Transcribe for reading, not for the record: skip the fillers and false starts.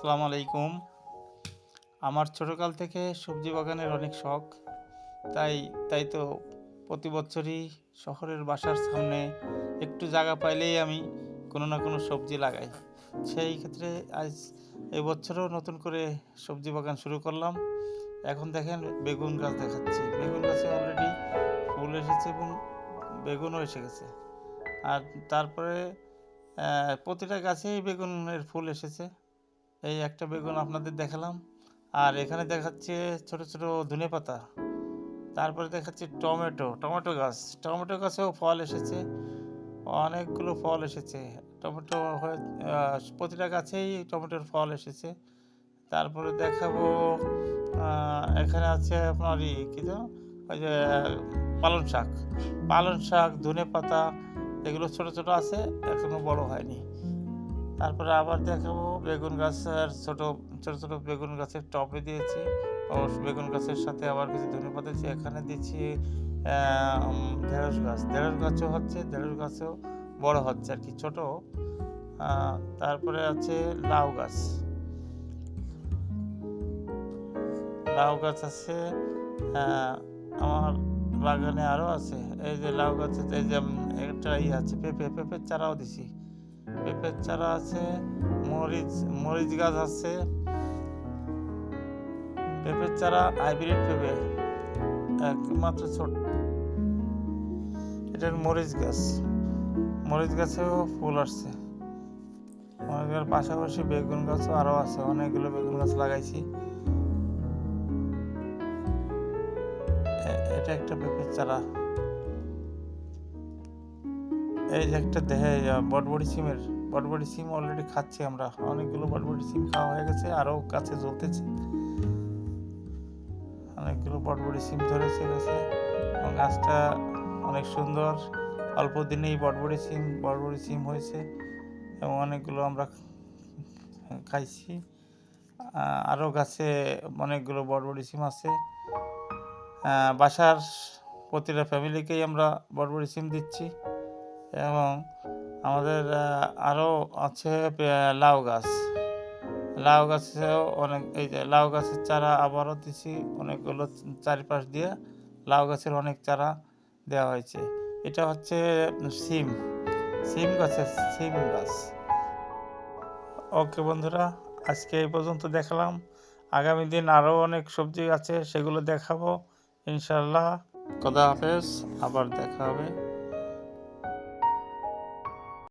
আসসালামু আলাইকুম। আমার ছোটোকাল থেকে সবজি বাগানের অনেক শখ। তাই তাই তো প্রতি বছরই শহরের বাসার সামনে একটু জায়গা পাইলেই আমি কোনো না কোনো সবজি লাগাই। সেই ক্ষেত্রে আজ এবছরও নতুন করে সবজি বাগান শুরু করলাম। এখন দেখেন বেগুন গাছ দেখাচ্ছি। বেগুন গাছে অলরেডি ফুল এসেছে এবং বেগুনও এসে গেছে। আর তারপরে প্রতিটা গাছেই বেগুনের ফুল এসেছে। এই একটা বেগুন আপনাদের দেখালাম। আর এখানে দেখাচ্ছে ছোট ছোট ধনেপাতা। তারপরে দেখাচ্ছে টমেটো গাছ। টমেটো গাছেও ফল এসেছে, অনেকগুলো ফল এসেছে। টমেটো হয়ে প্রতিটা গাছেই টমেটোর ফল এসেছে। তারপরে দেখাবো এখানে আছে আপনার কী যেন ওই যে পালং শাক। পালং শাক, ধনেপাতা এগুলো ছোট ছোট আছে, এখনো বড় হয়নি। তারপরে আবার দেখাবো বেগুন গাছের ছোট ছোট বেগুন গাছের টবে দিয়েছি। ও বেগুন গাছের সাথে আবার কিছু ধনেপাতা দিয়েছি। এখানে দিচ্ছি ঢেঁড়স গাছ। ঢেঁড়স গাছও হচ্ছে, ঢেঁড়স গাছও বড় হচ্ছে আর কি, ছোট। তারপরে আছে লাউ গাছ। লাউ গাছ আছে আমার বাগানে, আরও আছে। এই যে লাউ গাছ, এই যে একটা আছে পেঁপের চারাও দিছি। পেঁপের চারা আছে, মরিচ গাছ আছে। পেঁপের চারা হাইব্রিড পেঁপে, একমাত্র ছোট। এটার মরিচ গাছেও ফুল আসছে। মরিচ গাছের পাশাপাশি বেগুন গাছও আরও আছে, অনেকগুলো বেগুন গাছ লাগাইছি। এটা একটা পেঁপের চারা। এই যে একটা বটবড়ি সিম অলরেডি খাচ্ছি আমরা। অনেকগুলো বটবড়ি সিম খাওয়া হয়ে গেছে, আরও গাছে জ্বলতেছে। অনেকগুলো বটবড়ি সিম ধরেছে গাছে এবং গাছটা অনেক সুন্দর। অল্প দিনেই বটবড়ি সিম হয়েছে এবং অনেকগুলো আমরা খাইছি। আরও গাছে অনেকগুলো বটবড়ি সিম আছে। বাসার প্রতিটা ফ্যামিলিকেই আমরা বটবড়ি সিম দিচ্ছি। এবং আমাদের আরও আছে লাউ গাছেও এই যে লাউ গাছের চারা আবারও দিছি অনেকগুলো, চারিপাশ দিয়ে লাউ গাছের অনেক চারা দেওয়া হয়েছে। এটা হচ্ছে সিম গাছ। ওকে বন্ধুরা, আজকে এই পর্যন্ত দেখালাম। আগামী দিন আরও অনেক সবজি আছে, সেগুলো দেখাবো ইনশাল্লাহ। খোদা হাফেজ, আবার দেখা হবে।